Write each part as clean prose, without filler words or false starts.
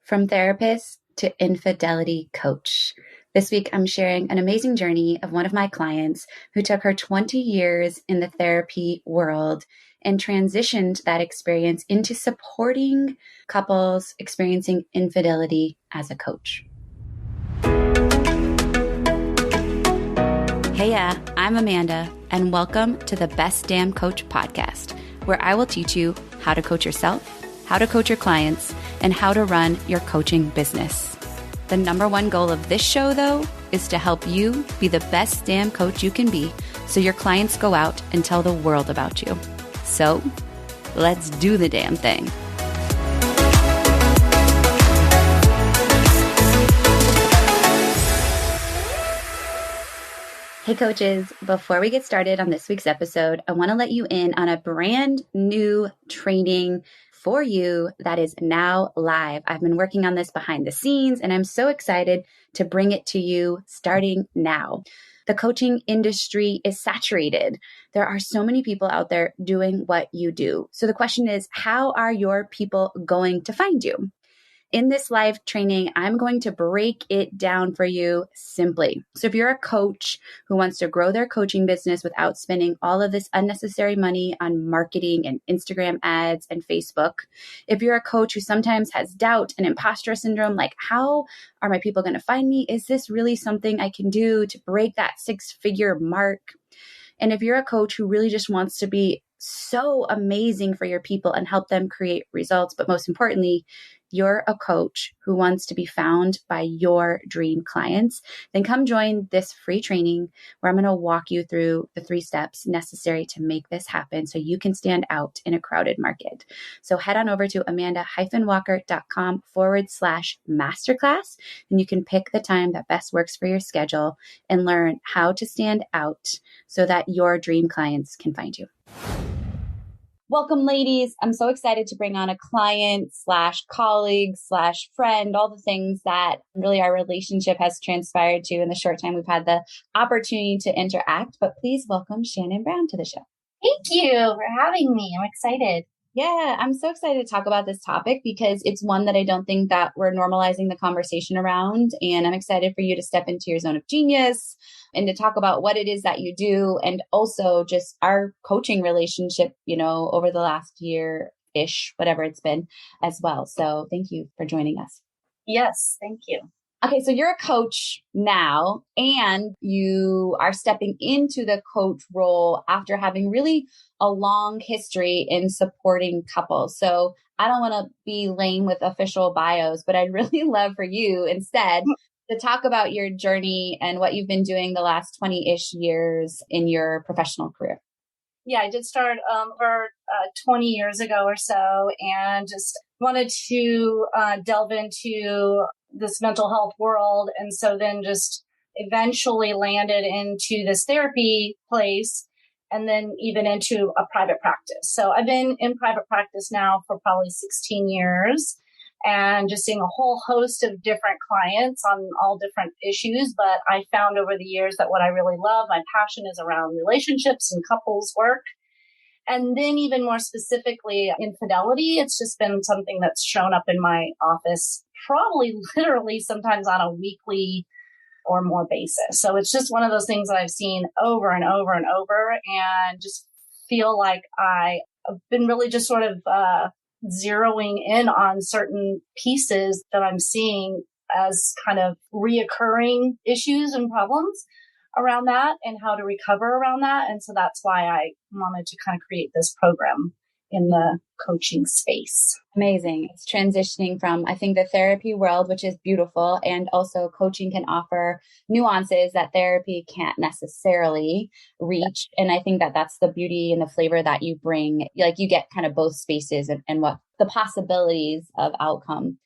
From therapist to infidelity coach. This week, I'm sharing an amazing journey of one of my clients who took her 20 years in the therapy world and transitioned that experience into supporting couples experiencing infidelity as a coach. Hey, I'm Amanda, and welcome to the Best Damn Coach podcast, where I will teach you how to coach yourself, how to coach your clients, and how to run your coaching business. The number one goal of this show, though, is to help you be the best damn coach you can be so your clients go out and tell the world about you. So, let's do the damn thing. Hey coaches, before we get started on this week's episode, I want to let you in on a brand new training for you that is now live. I've been working on this behind the scenes and I'm so excited to bring it to you starting now. The coaching industry is saturated. There are so many people out there doing what you do. So the question is, how are your people going to find you? In this live training, I'm going to break it down for you simply. So if you're a coach who wants to grow their coaching business without spending all of this unnecessary money on marketing and Instagram ads and Facebook, if you're a coach who sometimes has doubt and imposter syndrome, like how are my people going to find me? Is this really something I can do to break that 6-figure mark? And if you're a coach who really just wants to be so amazing for your people and help them create results, but most importantly, you're a coach who wants to be found by your dream clients, then come join this free training where I'm going to walk you through the 3 steps necessary to make this happen so you can stand out in a crowded market. So head on over to amanda-walker.com/masterclass, and you can pick the time that best works for your schedule and learn how to stand out so that your dream clients can find you. Welcome, ladies. I'm so excited to bring on a client / colleague / friend, all the things that really our relationship has transpired to in the short time we've had the opportunity to interact. But please welcome Shannon Brown to the show. Thank you for having me. I'm excited. Yeah, I'm so excited to talk about this topic because it's one that I don't think that we're normalizing the conversation around. And I'm excited for you to step into your zone of genius and to talk about what it is that you do and also just our coaching relationship, over the last year-ish, whatever it's been as well. So thank you for joining us. Yes, thank you. Okay, so you're a coach now and you are stepping into the coach role after having really a long history in supporting couples. So I don't want to be lame with official bios, but I'd really love for you instead to talk about your journey and what you've been doing the last 20-ish years in your professional career. Yeah, I did start over 20 years ago or so and just wanted to delve into this mental health world. And so then just eventually landed into this therapy place and then even into a private practice. So I've been in private practice now for probably 16 years and just seeing a whole host of different clients on all different issues. But I found over the years that what I really love, my passion is around relationships and couples work. And then even more specifically, infidelity. It's just been something that's shown up in my office, probably literally sometimes on a weekly or more basis. So it's just one of those things that I've seen over and over and over and just feel like I've been really just sort of zeroing in on certain pieces that I'm seeing as kind of reoccurring issues and problems around that and how to recover around that. And so that's why I wanted to kind of create this program in the coaching space. Amazing. It's transitioning from, I think, the therapy world, which is beautiful, and also coaching can offer nuances that therapy can't necessarily reach. And I think that that's the beauty and the flavor that you bring. Like you get kind of both spaces and what the possibilities of outcome.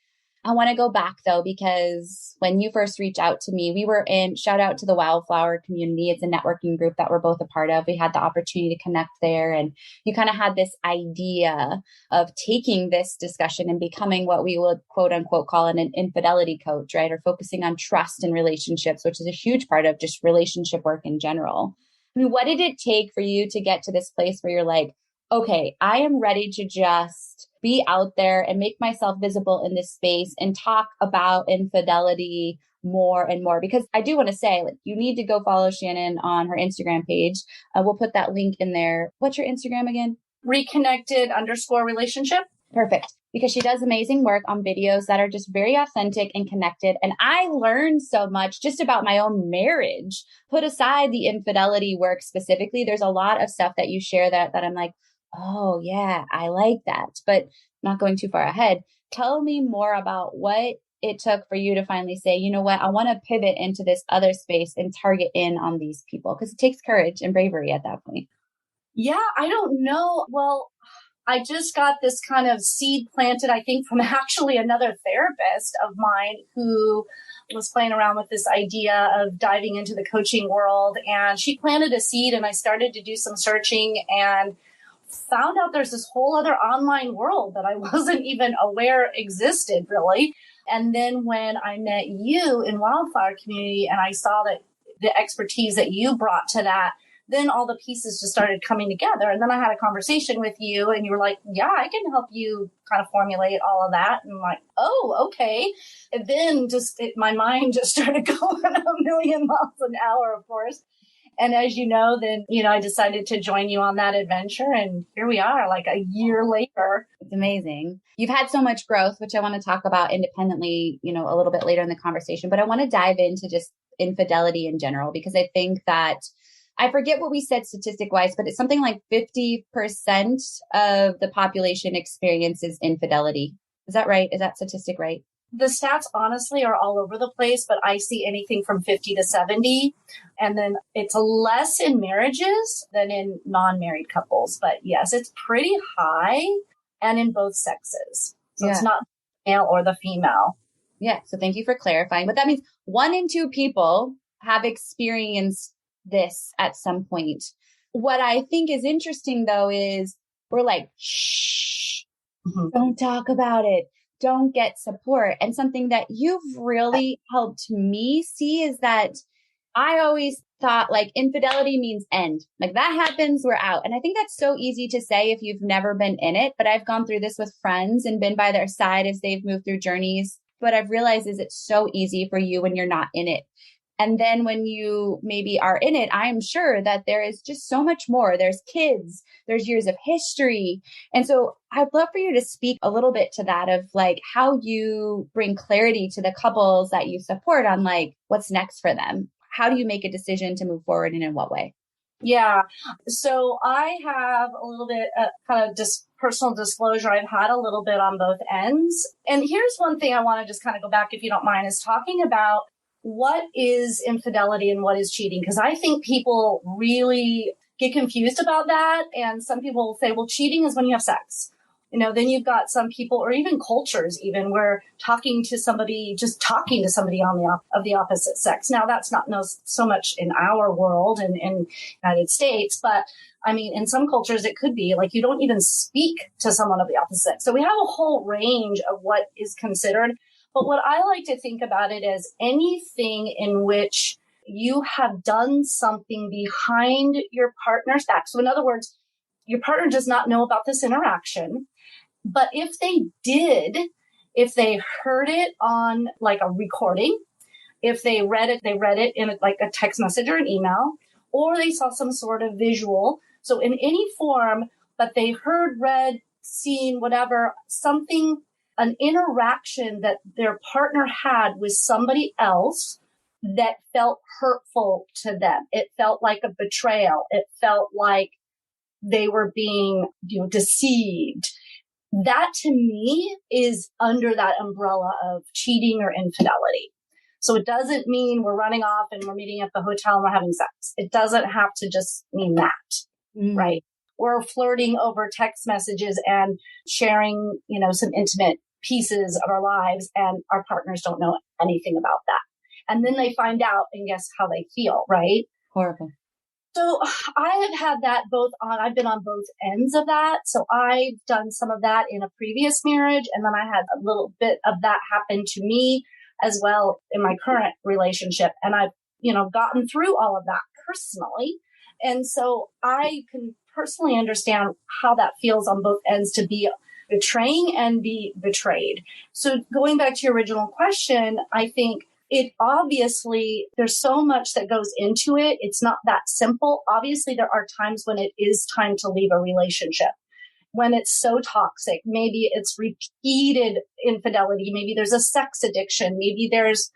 I want to go back though, because when you first reached out to me, we were in, shout out to the Wildflower community. It's a networking group that we're both a part of. We had the opportunity to connect there, and you kind of had this idea of taking this discussion and becoming what we would quote unquote call an infidelity coach, right? Or focusing on trust and relationships, which is a huge part of just relationship work in general. I mean, what did it take for you to get to this place where you're like, okay, I am ready to just be out there and make myself visible in this space and talk about infidelity more and more. Because I do want to say, like, you need to go follow Shannon on her Instagram page. We'll put that link in there. What's your Instagram again? Reconnected_relationship. Perfect. Because she does amazing work on videos that are just very authentic and connected. And I learned so much just about my own marriage. Put aside the infidelity work specifically, there's a lot of stuff that you share that I'm like, oh yeah, I like that. But not going too far ahead. Tell me more about what it took for you to finally say, you know what, I want to pivot into this other space and target in on these people, because it takes courage and bravery at that point. Yeah, I don't know. Well, I just got this kind of seed planted, I think, from actually another therapist of mine who was playing around with this idea of diving into the coaching world. And she planted a seed, and I started to do some searching and found out there's this whole other online world that I wasn't even aware existed, really. And then when I met you in Wildflower Community and I saw that the expertise that you brought to that, then all the pieces just started coming together. And then I had a conversation with you and you were like, yeah, I can help you kind of formulate all of that. And I'm like, oh, okay. And then my mind just started going a million miles an hour, of course. And as you know, then, I decided to join you on that adventure. And here we are, like a year later. It's amazing. You've had so much growth, which I want to talk about independently, a little bit later in the conversation. But I want to dive into just infidelity in general, because I think that I forget what we said statistic wise, but it's something like 50% of the population experiences infidelity. Is that right? Is that statistic right? The stats honestly are all over the place, but I see anything from 50 to 70. And then it's less in marriages than in non-married couples. But yes, it's pretty high and in both sexes. So It's not the male or the female. Yeah. So thank you for clarifying. But that means 1 in 2 people have experienced this at some point. What I think is interesting though is we're like, shh, don't talk about it. Don't get support. And something that you've really helped me see is that I always thought like infidelity means end. Like that happens, we're out. And I think that's so easy to say if you've never been in it, but I've gone through this with friends and been by their side as they've moved through journeys. What I've realized is it's so easy for you when you're not in it. And then when you maybe are in it, I'm sure that there is just so much more. There's kids, there's years of history. And so I'd love for you to speak a little bit to that of like how you bring clarity to the couples that you support on like what's next for them. How do you make a decision to move forward and in what way? Yeah. So I have a little bit kind of personal disclosure. I've had a little bit on both ends. And here's one thing I want to just kind of go back, if you don't mind, is talking about what is infidelity and what is cheating? Because I think people really get confused about that. And some people will say, well, cheating is when you have sex. Then you've got some people, or even cultures, even where just talking to somebody of the opposite sex. Now, that's not so much in our world and in United States, but I mean, in some cultures, it could be like you don't even speak to someone of the opposite sex. So we have a whole range of what is considered. But what I like to think about it as anything in which you have done something behind your partner's back. So in other words, your partner does not know about this interaction. But if they did, if they heard it on like a recording, if they read it in like a text message or an email, or they saw some sort of visual. So in any form, but they heard, read, seen, whatever, something, an interaction that their partner had with somebody else that felt hurtful to them. It felt like a betrayal. It felt like they were being, deceived. That to me is under that umbrella of cheating or infidelity. So it doesn't mean we're running off and we're meeting at the hotel and we're having sex. It doesn't have to just mean that, right? We're flirting over text messages and sharing, some intimate pieces of our lives, and our partners don't know anything about that. And then they find out and guess how they feel, right? Horrible. So I have had that I've been on both ends of that. So I've done some of that in a previous marriage. And then I had a little bit of that happen to me as well in my current relationship. And I've, gotten through all of that personally. And so I can personally understand how that feels on both ends to be betraying and be betrayed. So going back to your original question, I think it obviously, there's so much that goes into it. It's not that simple. Obviously, there are times when it is time to leave a relationship, when it's so toxic. Maybe it's repeated infidelity. Maybe there's a sex addiction. Maybe there's,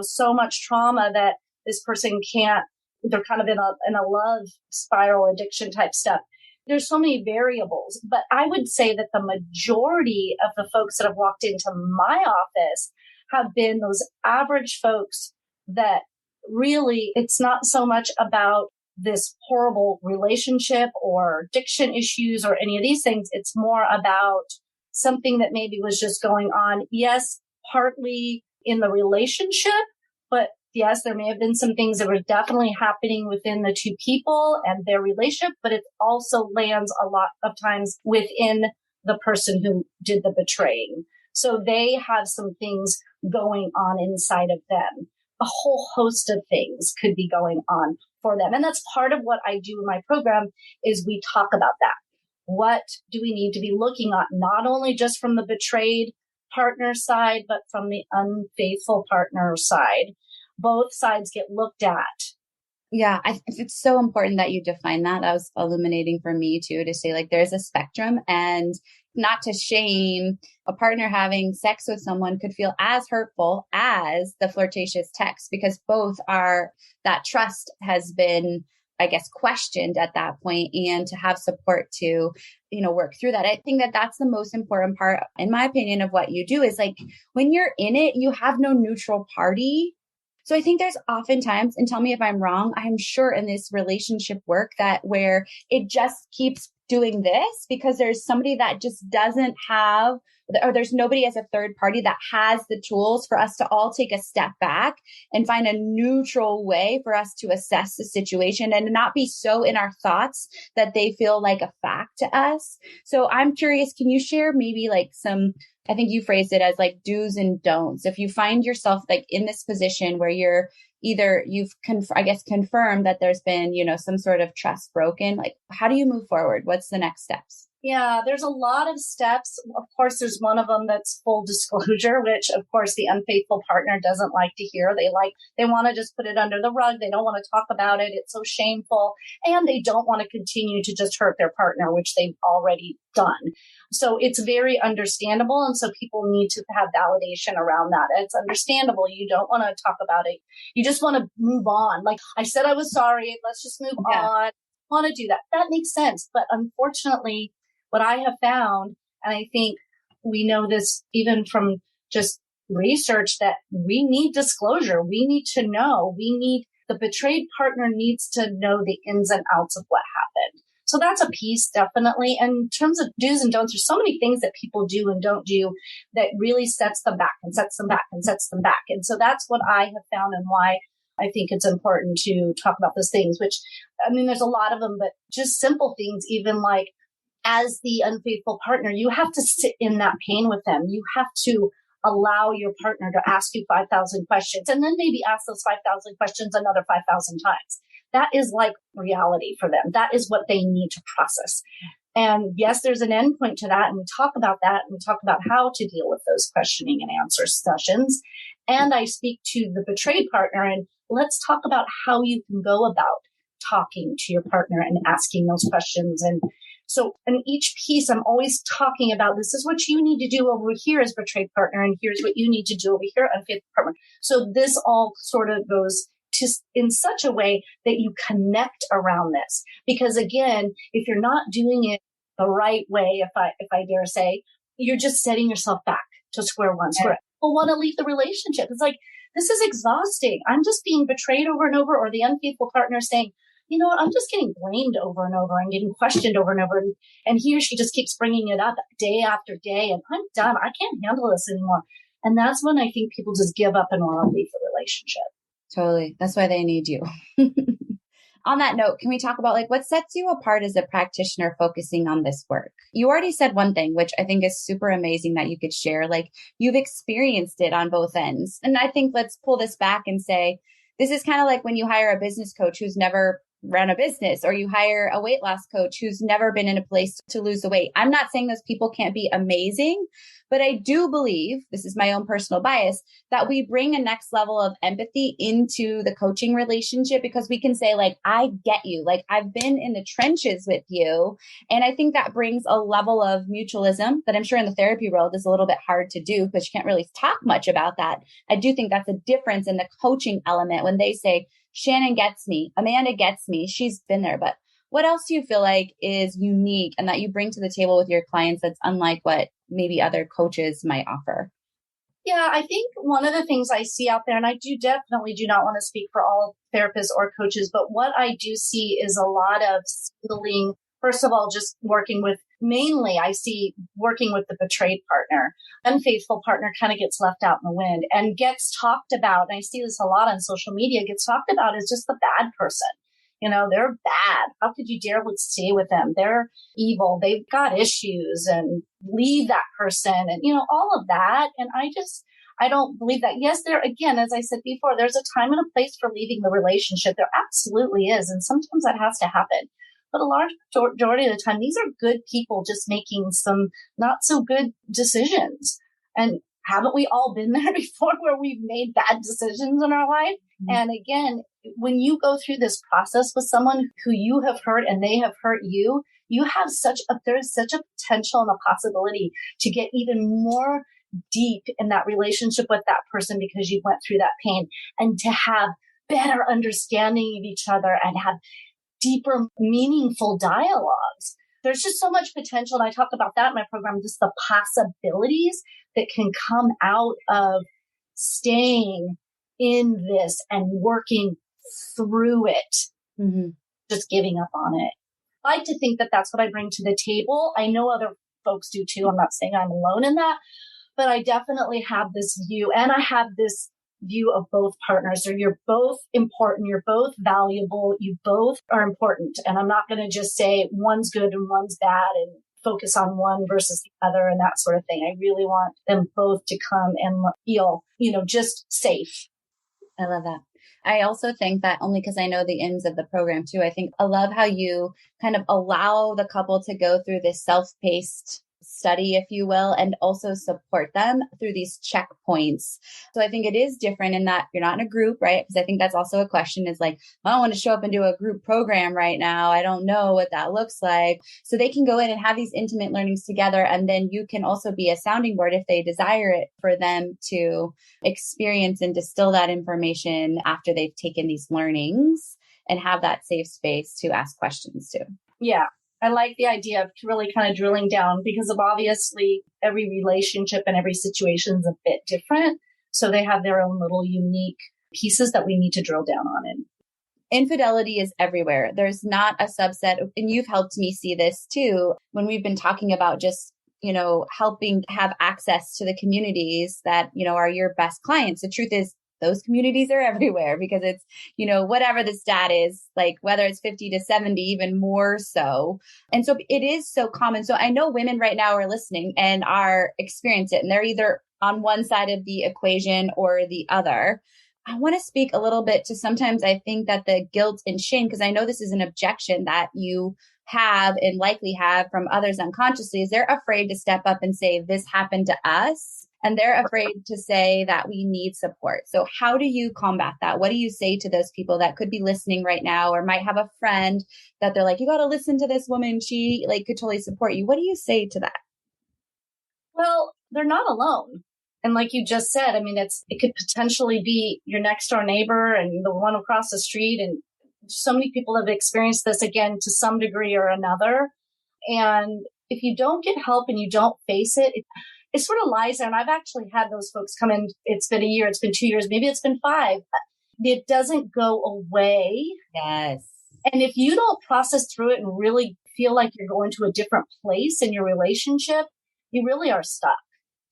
so much trauma that this person can't, they're kind of in a love spiral addiction type stuff. There's so many variables, but I would say that the majority of the folks that have walked into my office have been those average folks that really, it's not so much about this horrible relationship or addiction issues or any of these things. It's more about something that maybe was just going on. Yes, partly in the relationship, but yes, there may have been some things that were definitely happening within the two people and their relationship, but it also lands a lot of times within the person who did the betraying. So they have some things going on inside of them. A whole host of things could be going on for them. And that's part of what I do in my program is we talk about that. What do we need to be looking at? Not only just from the betrayed partner side, but from the unfaithful partner side. Both sides get looked at. Yeah, it's so important that you define that. That was illuminating for me too, to say like there's a spectrum, and not to shame. A partner having sex with someone could feel as hurtful as the flirtatious text, because both are, that trust has been, I guess, questioned at that point, and to have support to, work through that. I think that that's the most important part, in my opinion, of what you do is like when you're in it, you have no neutral party. So I think there's oftentimes, and tell me if I'm wrong, I'm sure in this relationship work that where it just keeps doing this because there's somebody that just doesn't have, or there's nobody as a third party that has the tools for us to all take a step back and find a neutral way for us to assess the situation and not be so in our thoughts that they feel like a fact to us. So I'm curious, can you share maybe like some, I think you phrased it as like do's and don'ts. If you find yourself like in this position where you're either confirmed that there's been, some sort of trust broken, like how do you move forward? What's the next steps? Yeah, there's a lot of steps. Of course, there's one of them that's full disclosure, which of course the unfaithful partner doesn't like to hear. They want to just put it under the rug. They don't want to talk about it. It's so shameful. And they don't want to continue to just hurt their partner, which they've already done. So it's very understandable. And so people need to have validation around that. It's understandable. You don't want to talk about it. You just want to move on. Like I said, I was sorry. Let's just move on. I want to do that. That makes sense. But unfortunately, what I have found, and I think we know this even from just research, that we need disclosure. We need to know. The betrayed partner needs to know the ins and outs of what happened. So that's a piece, definitely. And in terms of do's and don'ts, there's so many things that people do and don't do that really sets them back and sets them back and sets them back. And so that's what I have found and why I think it's important to talk about those things, which, I mean, there's a lot of them, but just simple things, even like, as the unfaithful partner, you have to sit in that pain with them. You have to allow your partner to ask you 5,000 questions and then maybe ask those 5,000 questions another 5,000 times. That is like reality for them. That is what they need to process. And yes, there's an endpoint to that. And we talk about that. And we talk about how to deal with those questioning and answer sessions. And I speak to the betrayed partner and let's talk about how you can go about talking to your partner and asking those questions. And so in each piece, I'm always talking about this is what you need to do over here as betrayed partner, and here's what you need to do over here, unfaithful partner. So this all sort of goes to in such a way that you connect around this. Because again, if you're not doing it the right way, if I dare say, you're just setting yourself back to square one. Square. People want to leave the relationship. It's like, this is exhausting. I'm just being betrayed over and over, or the unfaithful partner saying, you know what, I'm just getting blamed over and over and getting questioned over and over. And he or she just keeps bringing it up day after day. And I'm done. I can't handle this anymore. And that's when I think people just give up and want to leave the relationship. Totally. That's why they need you. On that note, can we talk about like what sets you apart as a practitioner focusing on this work? You already said one thing, which I think is super amazing that you could share. Like you've experienced it on both ends. And I think let's pull this back and say, this is kind of like when you hire a business coach who's never run a business, or you hire a weight loss coach who's never been in a place to lose the weight. I'm not saying those people can't be amazing, but I do believe, this is my own personal bias, that we bring a next level of empathy into the coaching relationship, because we can say, like, I get you, like, I've been in the trenches with you. And I think that brings a level of mutualism that I'm sure in the therapy world is a little bit hard to do, because you can't really talk much about that. I do think that's a difference in the coaching element when they say, Shannon gets me, Amanda gets me, she's been there. But what else do you feel like is unique and that you bring to the table with your clients that's unlike what maybe other coaches might offer? Yeah, I think one of the things I see out there, and I definitely do not want to speak for all therapists or coaches, but what I do see is a lot of settling. First of all, just working with, mainly I see working with the betrayed partner. Unfaithful partner kind of gets left out in the wind and gets talked about. And I see this a lot on social media, gets talked about as just the bad person. They're bad. How could you dare stay with them? They're evil. They've got issues, and leave that person, and, all of that. And I don't believe that. Yes, again, as I said before, there's a time and a place for leaving the relationship. There absolutely is. And sometimes that has to happen. But a large majority of the time, these are good people just making some not so good decisions. And haven't we all been there before, where we've made bad decisions in our life? Mm-hmm. And again, when you go through this process with someone who you have hurt and they have hurt you, there's such a potential and a possibility to get even more deep in that relationship with that person, because you went through that pain, and to have better understanding of each other and have deeper, meaningful dialogues. There's just so much potential. And I talk about that in my program, just the possibilities that can come out of staying in this and working through it, mm-hmm. just giving up on it. I like to think that that's what I bring to the table. I know other folks do too. I'm not saying I'm alone in that, but I definitely have this view, and I have this view of both partners. So you're both important. You're both valuable. You both are important. And I'm not going to just say one's good and one's bad and focus on one versus the other and that sort of thing. I really want them both to come and feel, just safe. I love that. I also think that, only because I know the ends of the program too, I love how you kind of allow the couple to go through this self-paced study, if you will, and also support them through these checkpoints. So I think it is different in that you're not in a group, right? Because I think that's also a question, is like, I don't want to show up and do a group program right now. I don't know what that looks like. So they can go in and have these intimate learnings together. And then you can also be a sounding board if they desire it, for them to experience and distill that information after they've taken these learnings, and have that safe space to ask questions too. Yeah. I like the idea of really kind of drilling down, because of obviously every relationship and every situation is a bit different. So they have their own little unique pieces that we need to drill down on in. Infidelity is everywhere. There's not a subset. And you've helped me see this too, when we've been talking about just, helping have access to the communities that, are your best clients. The truth is, those communities are everywhere, because it's, whatever the stat is, like whether it's 50 to 70, even more so. And so it is so common. So I know women right now are listening and are experiencing it, and they're either on one side of the equation or the other. I want to speak a little bit to, sometimes I think that the guilt and shame, because I know this is an objection that you have and likely have from others unconsciously, is they're afraid to step up and say, this happened to us. And they're afraid to say that we need support. So how do you combat that? What do you say to those people that could be listening right now, or might have a friend that they're like, you got to listen to this woman. She could totally support you. What do you say to that? Well, they're not alone. And like you just said, it could potentially be your next door neighbor and the one across the street. And so many people have experienced this, again, to some degree or another. And if you don't get help and you don't face it, it sort of lies there. And I've actually had those folks come in. It's been a year, it's been 2 years, maybe it's been 5. It doesn't go away. Yes. And if you don't process through it and really feel like you're going to a different place in your relationship, you really are stuck.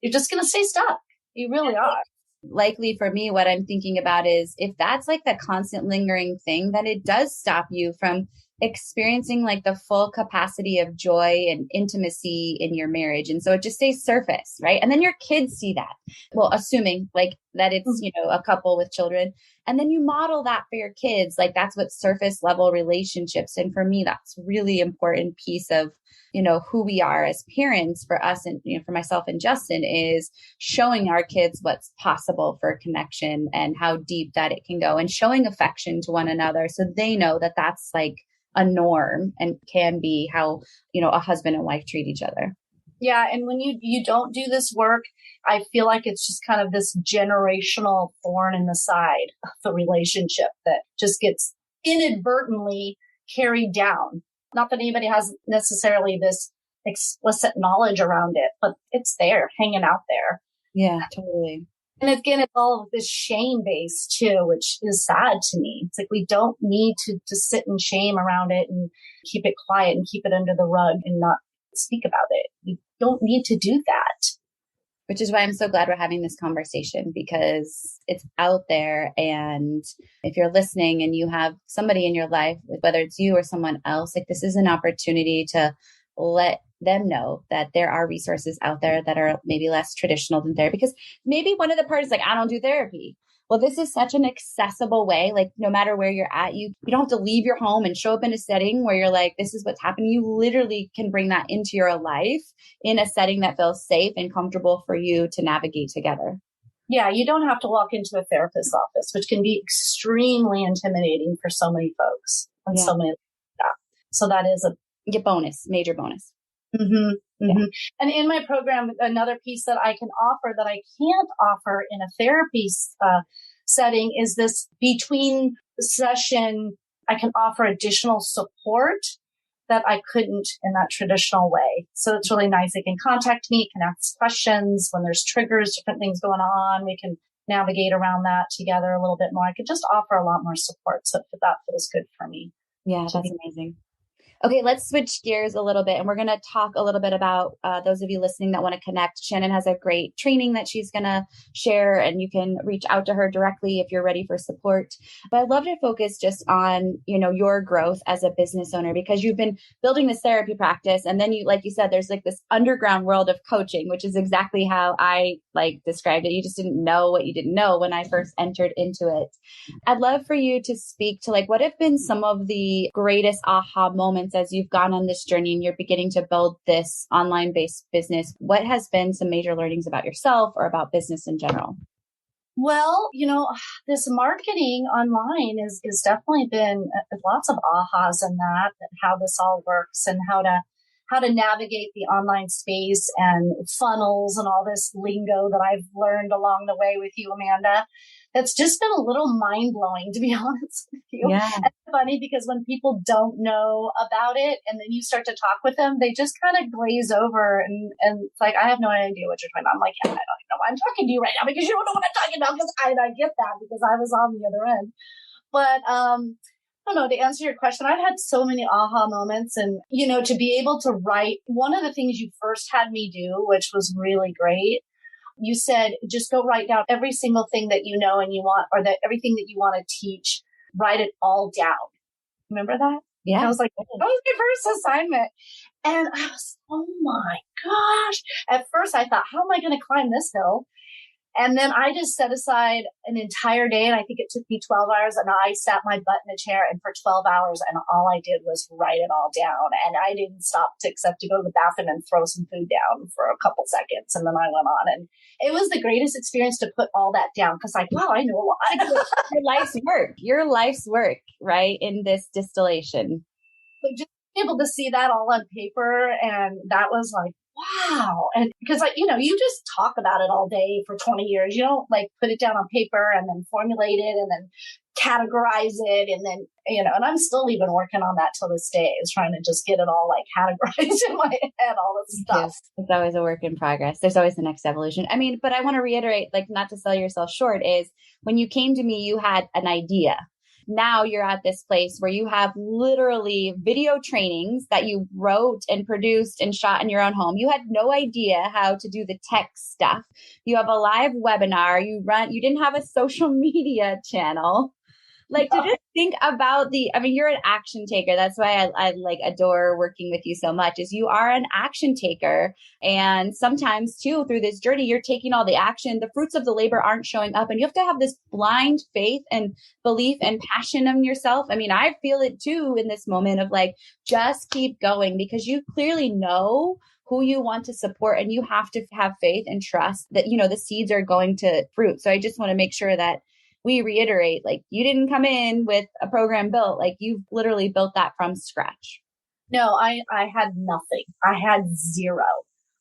You're just going to stay stuck. You really are. Likely for me, what I'm thinking about is, if that's like the constant lingering thing, then it does stop you from experiencing like the full capacity of joy and intimacy in your marriage. And so it just stays surface, right? And then your kids see that. Well, assuming like that it's, a couple with children. And then you model that for your kids. Like that's what surface level relationships. And for me, that's really important piece of, who we are as parents for us and, for myself and Justin is showing our kids what's possible for connection and how deep that it can go and showing affection to one another. So they know that that's like a norm and can be how, a husband and wife treat each other. Yeah. And when you don't do this work, I feel like it's just kind of this generational thorn in the side of the relationship that just gets inadvertently carried down. Not that anybody has necessarily this explicit knowledge around it, but it's there, hanging out there. Yeah, totally. And again, it's all of this shame based too, which is sad to me. It's like we don't need to sit in shame around it and keep it quiet and keep it under the rug and not speak about it. We don't need to do that. Which is why I'm so glad we're having this conversation because it's out there. And if you're listening and you have somebody in your life, whether it's you or someone else, like this is an opportunity to let them know that there are resources out there that are maybe less traditional than therapy. Because maybe one of the parties like, I don't do therapy. Well, this is such an accessible way. Like no matter where you're at, you don't have to leave your home and show up in a setting where you're like, this is what's happening. You literally can bring that into your life in a setting that feels safe and comfortable for you to navigate together. Yeah, you don't have to walk into a therapist's office, which can be extremely intimidating for so many folks and so many. Yeah. So that is a bonus, major bonus. Mm-hmm, mm-hmm. And in my program, another piece that I can offer that I can't offer in a therapy setting is this between session, I can offer additional support that I couldn't in that traditional way. So it's really nice. They can contact me, can ask questions when there's triggers, different things going on. We can navigate around that together a little bit more. I could just offer a lot more support. So that feels good for me. Yeah, that's amazing. Okay, let's switch gears a little bit and we're going to talk a little bit about those of you listening that want to connect. Shannon has a great training that she's going to share and you can reach out to her directly if you're ready for support. But I'd love to focus just on, your growth as a business owner because you've been building this therapy practice and then you, like you said, there's like this underground world of coaching, which is exactly how I described it. You just didn't know what you didn't know when I first entered into it. I'd love for you to speak to what have been some of the greatest aha moments as you've gone on this journey and you're beginning to build this online based business. What has been some major learnings about yourself or about business in general? Well, this marketing online is definitely been lots of ahas in that how this all works and how to navigate the online space and funnels and all this lingo that I've learned along the way with you, Amanda. That's just been a little mind blowing, to be honest with you. Yeah. It's funny because when people don't know about it and then you start to talk with them, they just kind of glaze over and it's like, I have no idea what you're talking about. I'm like, yeah, I don't even know why I'm talking to you right now because you don't know what I'm talking about because I get that because I was on the other end. But, I don't know, to answer your question, I've had so many aha moments and, to be able to write one of the things you first had me do, which was really great. You said, just go write down every single thing that you know and you want, or that everything that you want to teach, write it all down. Remember that? Yeah. And I was like, that was my first assignment. And I was, oh my gosh. At first I thought, how am I going to climb this hill? And then I just set aside an entire day, and I think it took me 12 hours, and I sat my butt in a chair, and for 12 hours, and all I did was write it all down. And I didn't stop except to go to the bathroom and throw some food down for a couple seconds, and then I went on. And it was the greatest experience to put all that down, because wow, I know a lot. Your life's work, right, in this distillation. So just able to see that all on paper, and that was like, wow. And because you just talk about it all day for 20 years. You don't put it down on paper and then formulate it and then categorize it. And then, and I'm still even working on that till this day, is trying to just get it all categorized in my head, all this stuff. Yes. It's always a work in progress. There's always the next evolution. I mean, but I want to reiterate, not to sell yourself short, is when you came to me, you had an idea. Now you're at this place where you have literally video trainings that you wrote and produced and shot in your own home. You had no idea how to do the tech stuff. You have a live webinar. You didn't have a social media channel. Like to just think about I mean, you're an action taker. That's why I like adore working with you so much is you are an action taker. And sometimes too, through this journey, you're taking all the action. The fruits of the labor aren't showing up and you have to have this blind faith and belief and passion in yourself. I mean, I feel it too in this moment of like, just keep going because you clearly know who you want to support and you have to have faith and trust that, you know, the seeds are going to fruit. So I just want to make sure that we reiterate, like you didn't come in with a program built, like you've literally built that from scratch. No, I had nothing. I had zero.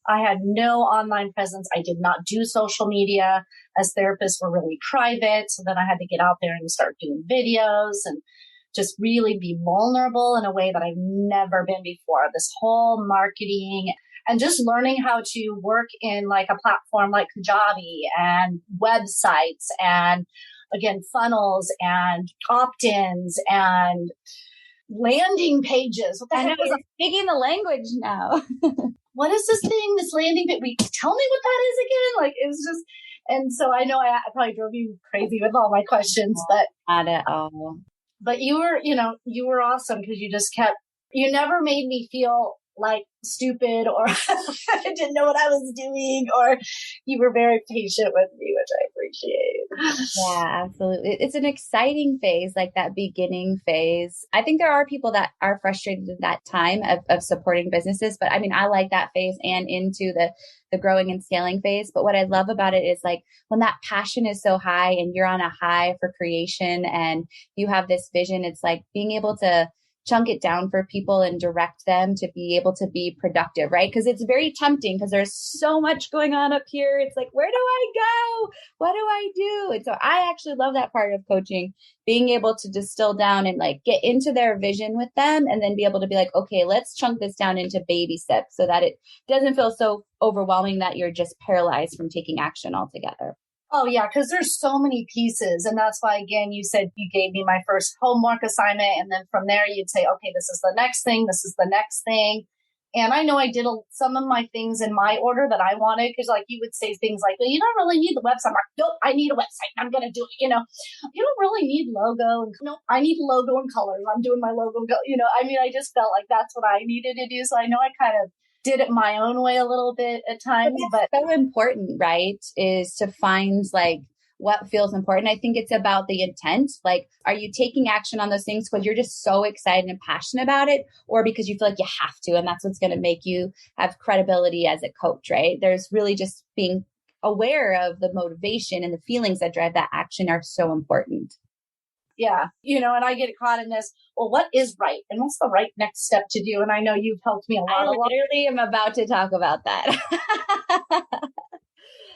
I had no online presence. I did not do social media as therapists were really private. So then I had to get out there and start doing videos and just really be vulnerable in a way that I've never been before. This whole marketing and just learning how to work in like a platform like Kajabi and websites and again, funnels and opt-ins and landing pages. What the I know heck was you're speaking the language now. what is this thing? This landing page? Tell me what that is again. Like, it was just, and so I know I probably drove you crazy with all my questions, but not at all. But you were, you were awesome because you never made me feel like stupid or I didn't know what I was doing, or you were very patient with me, which I appreciate. Yeah, absolutely. It's an exciting phase, like that beginning phase. I think there are people that are frustrated at that time of supporting businesses, but I mean, I like that phase and into the growing and scaling phase. But what I love about it is like when that passion is so high and you're on a high for creation and you have this vision, it's like being able to chunk it down for people and direct them to be able to be productive, right? Because it's very tempting because there's so much going on up here. It's like, where do I go? What do I do? And so I actually love that part of coaching, being able to distill down and like get into their vision with them and then be able to be like, okay, let's chunk this down into baby steps so that it doesn't feel so overwhelming that you're just paralyzed from taking action altogether. Oh, yeah, because there's so many pieces. And that's why, again, you said you gave me my first homework assignment. And then from there, you'd say, okay, this is the next thing. This is the next thing. And I know I did some of my things in my order that I wanted because like you would say things like, well, you don't really need the website. I'm like, nope, I need a website. I'm going to do it. You don't really need logo. And no, I need logo and colors. I'm doing my logo. I mean, I just felt like that's what I needed to do. So I know I kind of did it my own way a little bit at times, but so important, right? Is to find like what feels important. I think it's about the intent. Like, are you taking action on those things because you're just so excited and passionate about it, or because you feel like you have to, and that's what's going to make you have credibility as a coach, right? There's really just being aware of the motivation and the feelings that drive that action are so important. Yeah. And I get caught in this, well, what is right? And what's the right next step to do? And I know you've helped me a lot. I literally am about to talk about that.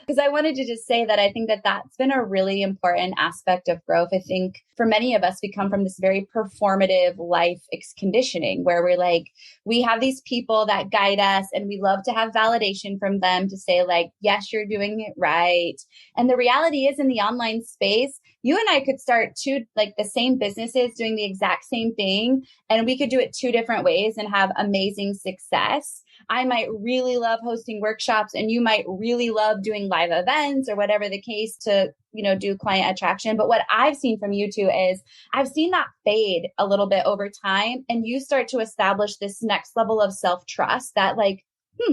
Because I wanted to just say that I think that that's been a really important aspect of growth. I think for many of us, we come from this very performative life conditioning where we're like, we have these people that guide us and we love to have validation from them to say like, yes, you're doing it right. And the reality is in the online space, you and I could start two, like the same businesses doing the exact same thing. And we could do it two different ways and have amazing success. I might really love hosting workshops and you might really love doing live events or whatever the case to, do client attraction. But what I've seen from you two is I've seen that fade a little bit over time and you start to establish this next level of self-trust that like,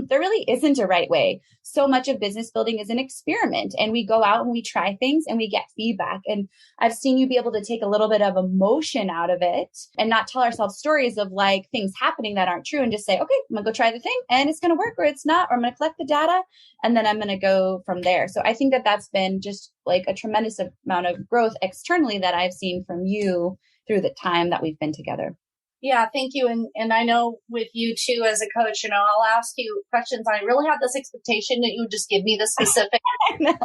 there really isn't a right way. So much of business building is an experiment and we go out and we try things and we get feedback. And I've seen you be able to take a little bit of emotion out of it and not tell ourselves stories of like things happening that aren't true and just say, okay, I'm gonna go try the thing and it's going to work or it's not, or I'm going to collect the data and then I'm going to go from there. So I think that that's been just like a tremendous amount of growth externally that I've seen from you through the time that we've been together. Yeah, thank you. And I know with you too, as a coach, I'll ask you questions. I really have this expectation that you would just give me the specific. Like,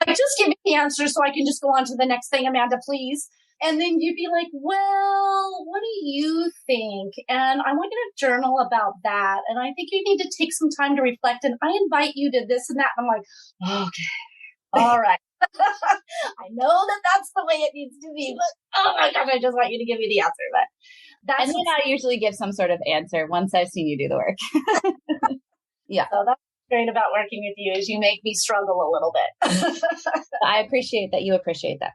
just give me the answer so I can just go on to the next thing, Amanda, please. And then you'd be like, well, what do you think? And I want you to journal about that. And I think you need to take some time to reflect. And I invite you to this and that. And I'm like, okay, all right. I know that that's the way it needs to be, but oh my gosh, I just want you to give me the answer. But and then I usually give some sort of answer once I've seen you do the work. Yeah. So that's great about working with you is you make me struggle a little bit. I appreciate that you appreciate that.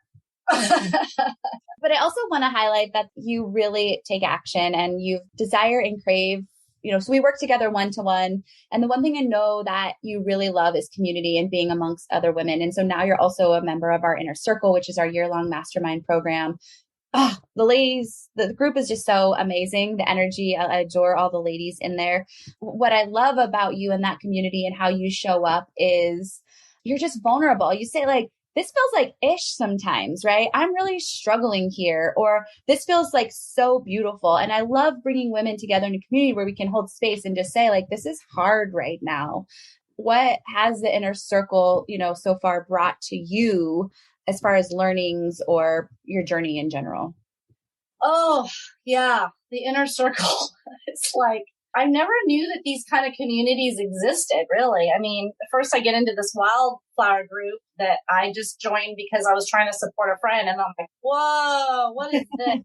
But I also want to highlight that you really take action and you desire and crave, so we work together one to one. And the one thing I know that you really love is community and being amongst other women. And so now you're also a member of our Inner Circle, which is our year-long mastermind program. Oh, the ladies, the group is just so amazing. The energy, I adore all the ladies in there. What I love about you and that community and how you show up is you're just vulnerable. You say like, this feels like ish sometimes, right? I'm really struggling here, or this feels like so beautiful. And I love bringing women together in a community where we can hold space and just say like, this is hard right now. What has the Inner Circle, so far brought to you as far as learnings or your journey in general? Oh, yeah. The Inner Circle. It's like, I never knew that these kind of communities existed, really. I mean, first I get into this wildflower group that I just joined because I was trying to support a friend. And I'm like, whoa, what is this?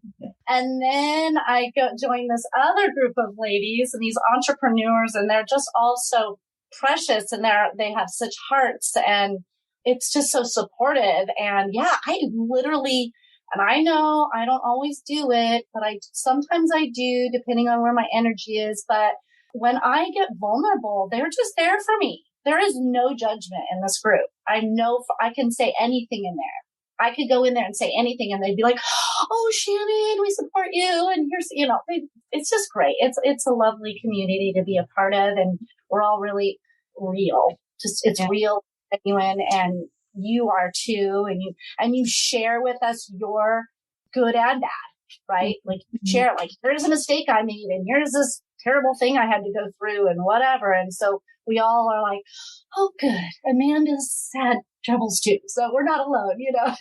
And then I join this other group of ladies and these entrepreneurs, and they're just all so precious, and they have such hearts, and it's just so supportive. And yeah, I literally, and I know I don't always do it, but sometimes I do, depending on where my energy is. But when I get vulnerable, they're just there for me. There is no judgment in this group. I know I can say anything in there. I could go in there and say anything and they'd be like, oh, Shannon, we support you. And here's, it's just great. It's a lovely community to be a part of. And we're all really real. It's real, genuine, and you are too. And you share with us your good and bad, right? Like you share, like, here's a mistake I made and here's this terrible thing I had to go through and whatever. And so we all are like, oh, good. Amanda's had troubles too. So we're not alone, Yeah,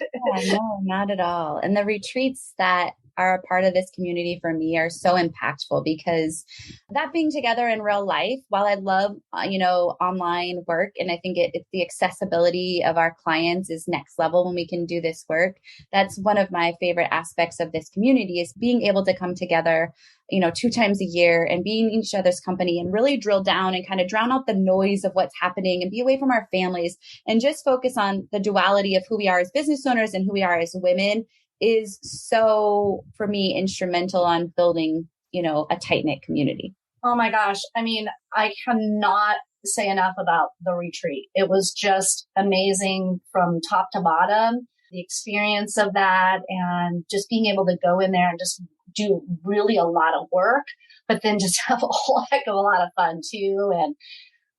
no, not at all. And the retreats that are a part of this community for me are so impactful because that being together in real life, while I love, online work, and I think it's the accessibility of our clients is next level when we can do this work. That's one of my favorite aspects of this community is being able to come together, 2 times a year and being in each other's company and really drill down and kind of drown out the noise of what's happening and be away from our families and just focus on the duality of who we are as business owners and who we are as women is so, for me, instrumental on building, a tight-knit community. Oh my gosh. I mean, I cannot say enough about the retreat. It was just amazing from top to bottom, the experience of that and just being able to go in there and just do really a lot of work, but then just have a whole heck of a lot of fun too. And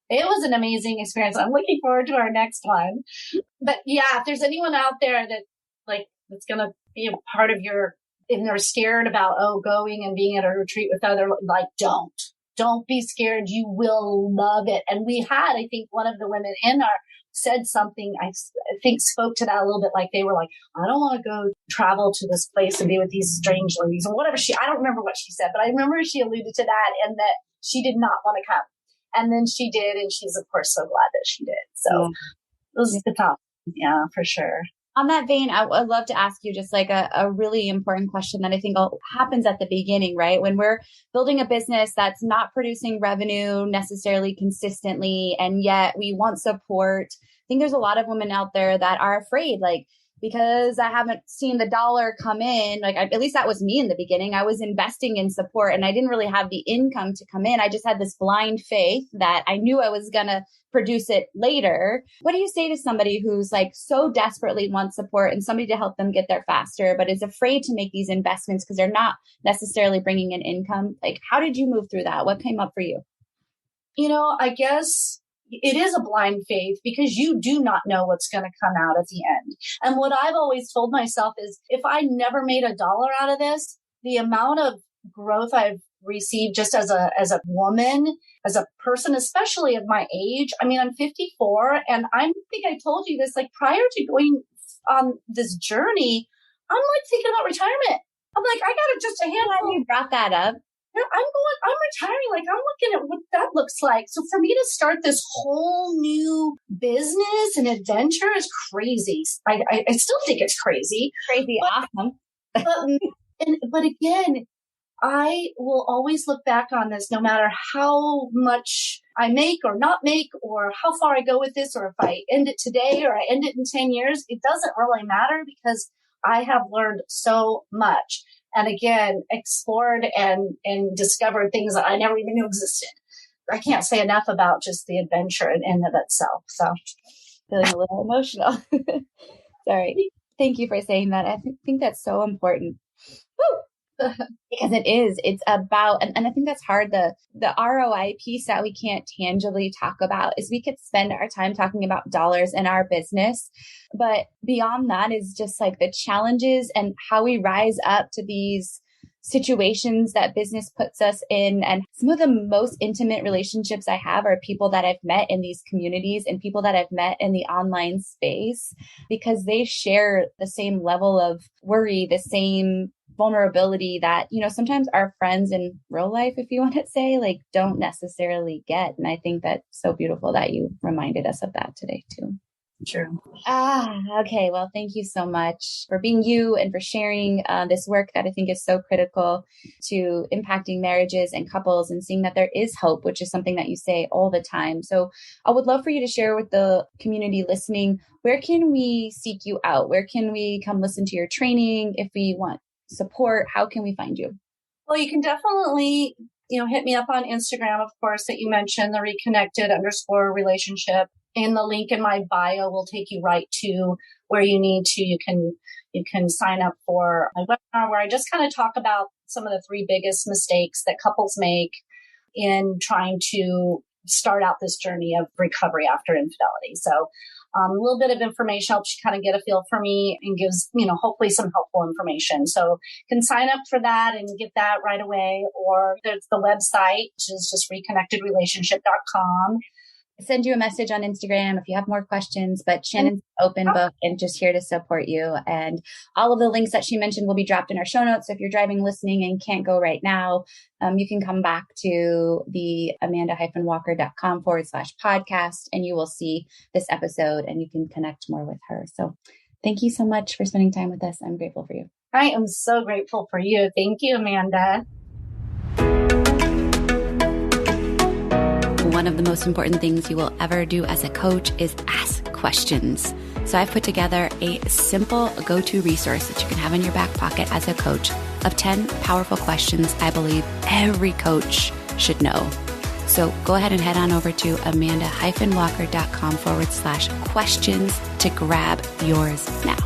it was an amazing experience. I'm looking forward to our next one. But yeah, if there's anyone out there that's going to be a part of and they're scared about, going and being at a retreat with other, like, don't be scared. You will love it. And we had, I think one of the women in our said something, I think spoke to that a little bit. Like they were like, I don't want to go travel to this place and be with these strange ladies or whatever I don't remember what she said, but I remember she alluded to that and that she did not want to come. And then she did. And she's of course so glad that she did. So it was the top. Yeah, for sure. On that vein, I would love to ask you just like a really important question that I think happens at the beginning, right? When we're building a business that's not producing revenue necessarily consistently, and yet we want support. I think there's a lot of women out there that are afraid, like, because I haven't seen the dollar come in, like at least that was me in the beginning. I was investing in support and I didn't really have the income to come in. I just had this blind faith that I knew I was going to produce it later. What do you say to somebody who's like so desperately wants support and somebody to help them get there faster, but is afraid to make these investments because they're not necessarily bringing in income? Like, how did you move through that? What came up for you? I guess it is a blind faith because you do not know what's going to come out at the end. And what I've always told myself is if I never made $1 out of this, the amount of growth I've received just as a woman, as a person, especially of my age. I mean, I'm 54 and I think I told you this, like prior to going on this journey, I'm like thinking about retirement. I'm like, I got just a handful. You brought that up. I'm retiring. Like I'm looking at what that looks like. So for me to start this whole new business and adventure is crazy. I still think it's crazy. Crazy. Awesome. But again, I will always look back on this no matter how much I make or not make or how far I go with this or if I end it today or I end it in 10 years. It doesn't really matter because I have learned so much. And again, explored and discovered things that I never even knew existed. I can't say enough about just the adventure in and of itself. So feeling a little emotional. Sorry. Thank you for saying that. I think that's so important. Woo! Because it's about, and I think that's hard. The ROI piece that we can't tangibly talk about is we could spend our time talking about dollars in our business. But beyond that is just like the challenges and how we rise up to these situations that business puts us in. And some of the most intimate relationships I have are people that I've met in these communities and people that I've met in the online space, because they share the same level of worry, the same vulnerability that, sometimes our friends in real life, if you want to say, like, don't necessarily get. And I think that's so beautiful that you reminded us of that today too. True. Okay. Well, thank you so much for being you and for sharing this work that I think is so critical to impacting marriages and couples and seeing that there is hope, which is something that you say all the time. So I would love for you to share with the community listening, where can we seek you out? Where can we come listen to your training? If we want support, how can we find you? Well, you can definitely, hit me up on Instagram, of course, that you mentioned, the reconnected_relationship. And the link in my bio will take you right to where you need to. You can sign up for my webinar where I just kind of talk about some of the 3 biggest mistakes that couples make in trying to start out this journey of recovery after infidelity. So a little bit of information helps you kind of get a feel for me and gives, hopefully some helpful information. So you can sign up for that and get that right away. Or there's the website, which is just reconnectedrelationship.com. Send you a message on Instagram if you have more questions, but Shannon's open book and just here to support you. And all of the links that she mentioned will be dropped in our show notes. So if you're driving, listening, and can't go right now, you can come back to the amanda-walker.com/podcast and you will see this episode and you can connect more with her. So thank you so much for spending time with us. I'm grateful for you. I am so grateful for you. Thank you, Amanda. One of the most important things you will ever do as a coach is ask questions. So I've put together a simple go-to resource that you can have in your back pocket as a coach of 10 powerful questions I believe every coach should know. So go ahead and head on over to amanda-walker.com/questions to grab yours now.